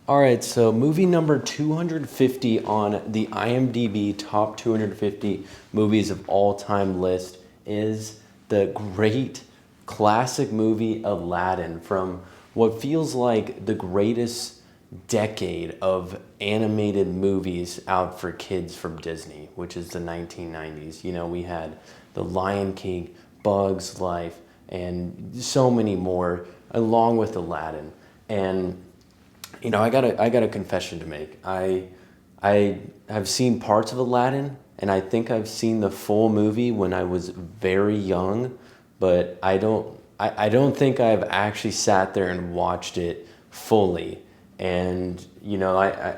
All right, so movie number 250 on the IMDb top 250 movies of all time list is the great classic movie Aladdin, from what feels like the greatest decade of animated movies out for kids from Disney, which is the 1990s. You know, we had The Lion King, Bugs Life, and so many more, along with Aladdin. And you know, I got a confession to make. I have seen parts of Aladdin, and I think I've seen the full movie when I was very young, but I don't think I've actually sat there and watched it fully. And you know,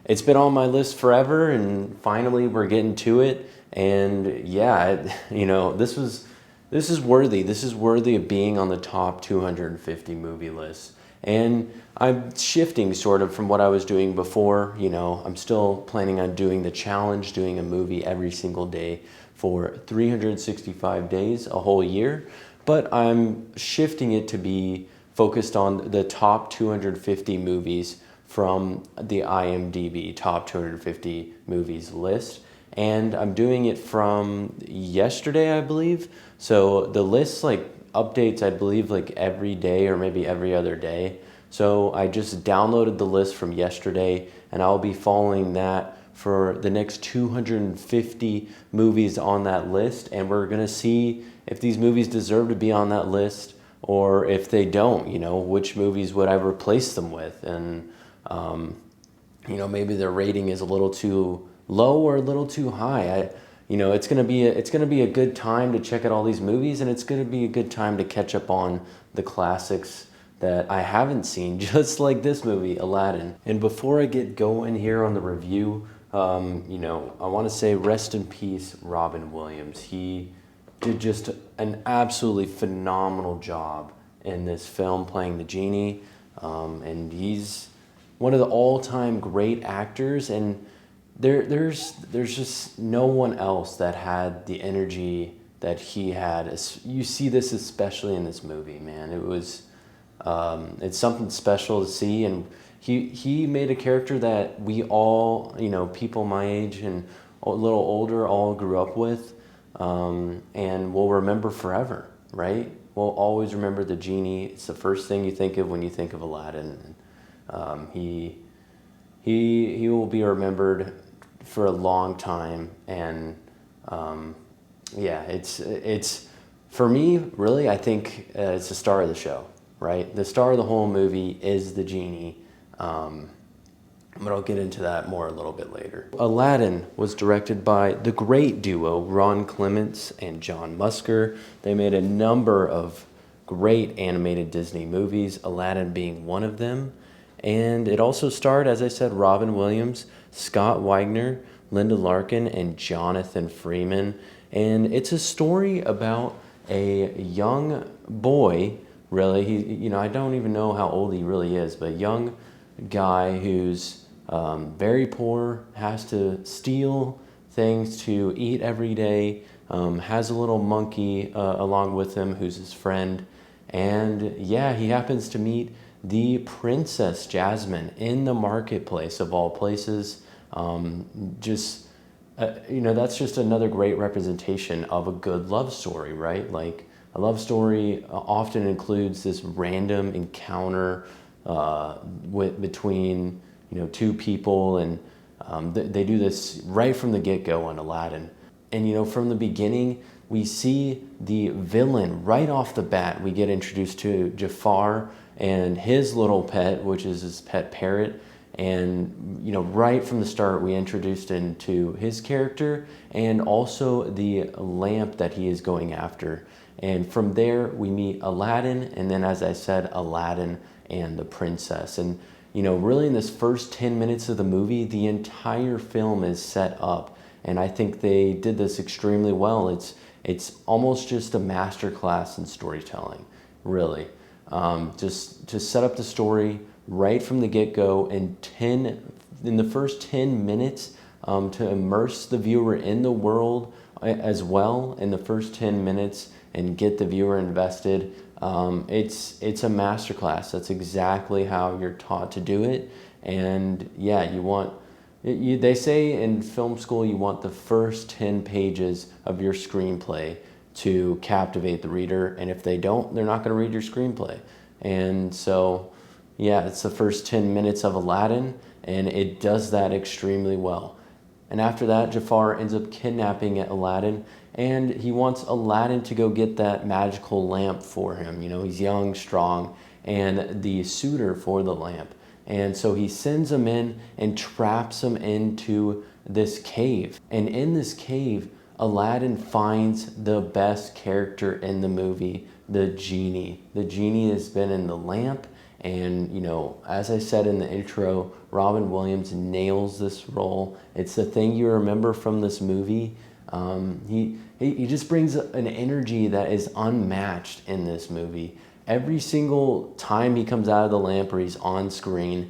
it's been on my list forever, and finally we're getting to it. And yeah, you know, this is worthy. This is worthy of being on the top 250 movie list. And I'm shifting sort of from what I was doing before. You know, I'm still planning on doing the challenge, doing a movie every single day for 365 days, a whole year. But I'm shifting it to be focused on the top 250 movies from the IMDb top 250 movies list. And I'm doing it from yesterday, I believe. So the list updates, I believe, like every day or maybe every other day. So I just downloaded the list from yesterday, and I'll be following that for the next 250 movies on that list. And we're gonna see if these movies deserve to be on that list, or if they don't, you know, which movies would I replace them with? And, you know, maybe their rating is a little too low or a little too high. You know, it's gonna be a good time to check out all these movies, and it's gonna be a good time to catch up on the classics that I haven't seen, just like this movie, Aladdin. And before I get going here on the review, you know, I want to say rest in peace, Robin Williams. He did just an absolutely phenomenal job in this film playing the genie, and he's one of the all-time great actors. And there's just no one else that had the energy that he had. You see this especially in this movie, man. It's something special to see, and he made a character that we all, you know, people my age and a little older, all grew up with, and will remember forever, right? We'll always remember the genie. It's the first thing you think of when you think of Aladdin. He will be remembered for a long time, and yeah, it's for me, really, I think it's the star of the show, right? The star of the whole movie is the genie, but I'll get into that more a little bit later. Aladdin was directed by the great duo Ron Clements and John Musker. They made a number of great animated Disney movies, Aladdin being one of them. And it also starred, as I said, Robin Williams, Scott Wagner, Linda Larkin, and Jonathan Freeman. And it's a story about a young boy, really. You know, I don't even know how old he really is, but a young guy who's very poor, has to steal things to eat every day, has a little monkey along with him who's his friend. And yeah, he happens to meet the Princess Jasmine in the marketplace of all places. You know, that's just another great representation of a good love story, right? Like, a love story often includes this random encounter between, you know, two people, and they do this right from the get-go on Aladdin. And you know, from the beginning, we see the villain right off the bat. We get introduced to Jafar and his little pet, which is his pet parrot. And you know, right from the start, we introduced into his character and also the lamp that he is going after. And from there, we meet Aladdin, and then, as I said, Aladdin and the princess. And you know, really in this first 10 minutes of the movie, the entire film is set up. And I think they did this extremely well. It's almost just a masterclass in storytelling, really. Just to set up the story right from the get-go in the first 10 minutes, to immerse the viewer in the world as well in the first 10 minutes and get the viewer invested. It's a masterclass. That's exactly how you're taught to do it. And yeah, they say in film school you want the first 10 pages of your screenplay to captivate the reader, and if they don't, they're not going to read your screenplay. And so, yeah, it's the first 10 minutes of Aladdin, and it does that extremely well. And after that, Jafar ends up kidnapping Aladdin, and he wants Aladdin to go get that magical lamp for him. You know, he's young, strong, and the suitor for the lamp. And so he sends him in and traps him into this cave. And in this cave, Aladdin finds the best character in the movie, the genie. The genie has been in the lamp, and you know, as I said in the intro, Robin Williams nails this role. It's the thing you remember from this movie. He just brings an energy that is unmatched in this movie. Every single time he comes out of the lamp or he's on screen,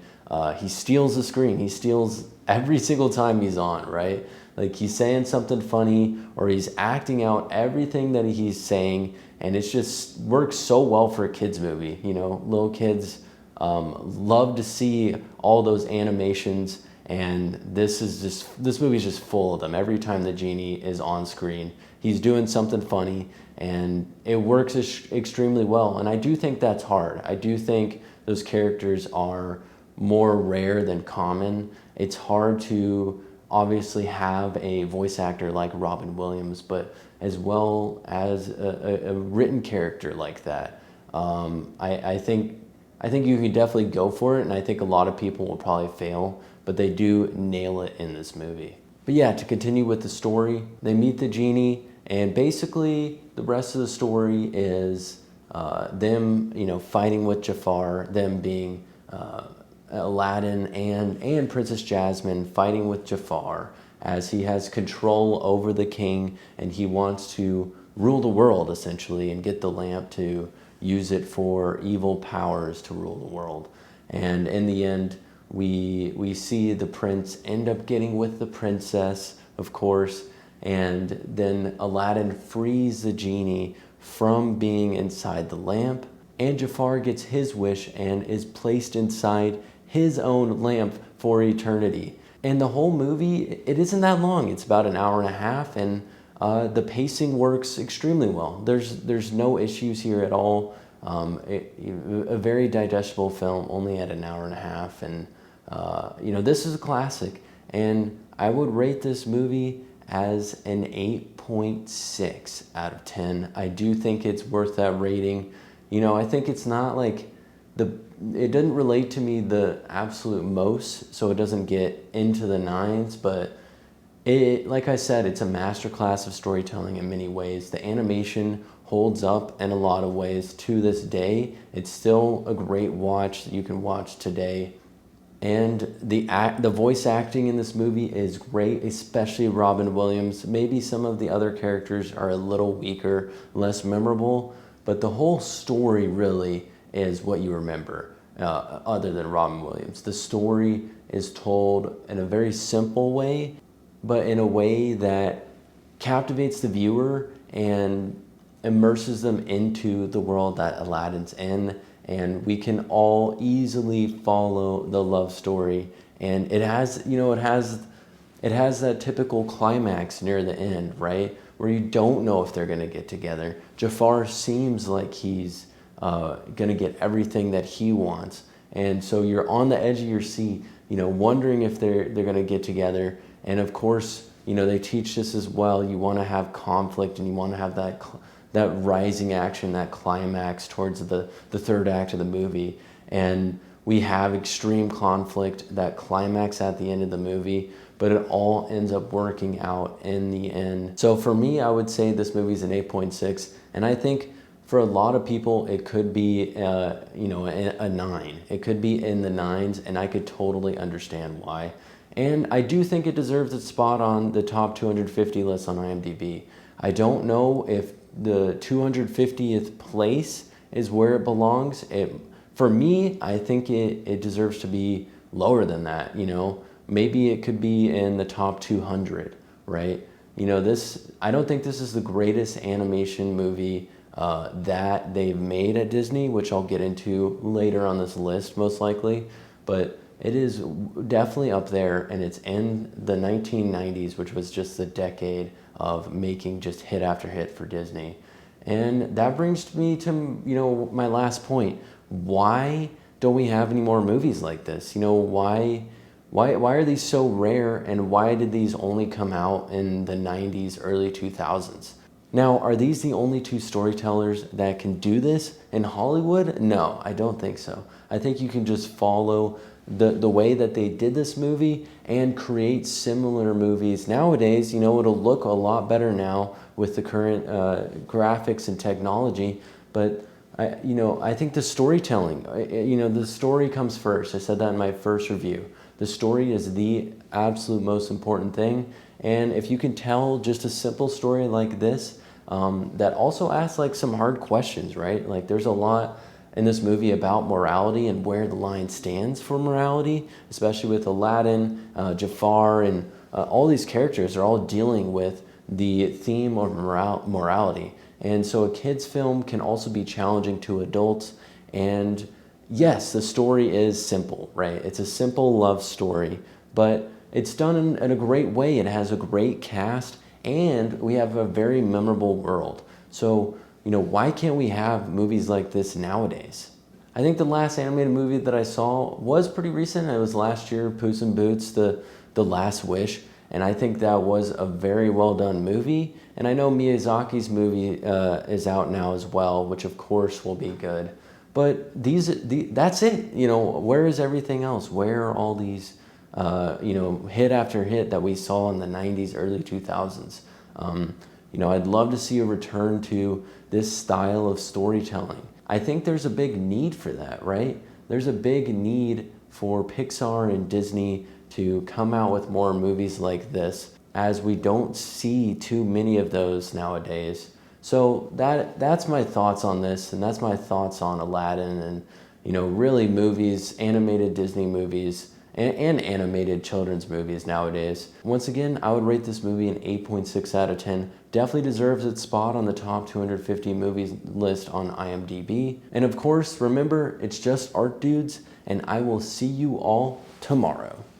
he steals the screen. He steals every single time he's on, right? Like he's saying something funny or he's acting out everything that he's saying, and it's just works so well for a kid's movie. You know, little kids love to see all those animations, and this movie is just full of them. Every time the genie is on screen, he's doing something funny, and it works extremely well. And I do think that's hard. I do think those characters are more rare than common. It's hard to obviously have a voice actor like Robin Williams, but as well as a written character like that. I think you can definitely go for it, and I think a lot of people will probably fail, but they do nail it in this movie. But yeah, to continue with the story, they meet the genie, and basically the rest of the story is them, you know, fighting with Jafar, them being Aladdin and Princess Jasmine fighting with Jafar as he has control over the king, and he wants to rule the world essentially and get the lamp to use it for evil powers to rule the world. And in the end, we see the prince end up getting with the princess, of course, and then Aladdin frees the genie from being inside the lamp, and Jafar gets his wish and is placed inside his own lamp for eternity. And the whole movie, it isn't that long. It's about an hour and a half, and the pacing works extremely well. There's no issues here at all. A very digestible film, only at an hour and a half, and you know, this is a classic, and I would rate this movie as an 8.6 out of 10. I do think it's worth that rating. You know, I think it's not like it doesn't relate to me the absolute most, so it doesn't get into the nines, but like I said, it's a masterclass of storytelling in many ways. The animation holds up in a lot of ways to this day. It's still a great watch that you can watch today. And the voice acting in this movie is great, especially Robin Williams. Maybe some of the other characters are a little weaker, less memorable, but the whole story really is what you remember, other than Robin Williams. The story is told in a very simple way, but in a way that captivates the viewer and immerses them into the world that Aladdin's in, and we can all easily follow the love story. And it has, you know, it has that typical climax near the end, right, where you don't know if they're going to get together. Jafar seems like he's going to get everything that he wants, and so you're on the edge of your seat, you know, wondering if they're going to get together. And of course, you know, they teach this as well. You want to have conflict, and you want to have that rising action, that climax towards the third act of the movie. And we have extreme conflict, that climax at the end of the movie, but it all ends up working out in the end. So for me, I would say this movie is an 8.6, and I think for a lot of people, it could be, you know, a 9. It could be in the 9s, and I could totally understand why. And I do think it deserves its spot on the top 250 list on IMDb. I don't know if the 250th place is where it belongs. For me, I think it deserves to be lower than that, you know. Maybe it could be in the top 200, right? You know, I don't think this is the greatest animation movie that they've made at Disney, which I'll get into later on this list most likely. But it is definitely up there, and it's in the 1990s, which was just the decade of making just hit after hit for Disney. And that brings me to, my last point. Why don't we have any more movies like this? Why are these so rare, and why did these only come out in the 90s, early 2000s? Now, are these the only two storytellers that can do this in Hollywood? No, I don't think so. I think you can just follow the way that they did this movie and create similar movies. Nowadays, it'll look a lot better now with the current graphics and technology, but I think the storytelling, the story comes first. I said that in my first review. The story is the absolute most important thing. And if you can tell just a simple story like this, that also asks like some hard questions, right? Like there's a lot in this movie about morality and where the line stands for morality, especially with Aladdin, Jafar, and all these characters are all dealing with the theme of morality. And so a kid's film can also be challenging to adults. And yes, the story is simple, right? It's a simple love story, but it's done in a great way. It has a great cast, and we have a very memorable world. So, why can't we have movies like this nowadays? I think the last animated movie that I saw was pretty recent. It was last year, Puss in Boots, The Last Wish. And I think that was a very well done movie. And I know Miyazaki's movie is out now as well, which of course will be good. But that's it. Where is everything else? Where are all these, hit after hit that we saw in the 90s, early 2000s? I'd love to see a return to this style of storytelling. I think there's a big need for that, right? There's a big need for Pixar and Disney to come out with more movies like this, as we don't see too many of those nowadays. So that's my thoughts on this, and that's my thoughts on Aladdin and, really movies, animated Disney movies, and animated children's movies nowadays. Once again, I would rate this movie an 8.6 out of 10. Definitely deserves its spot on the top 250 movies list on IMDb. And of course, remember, it's just art dudes, and I will see you all tomorrow.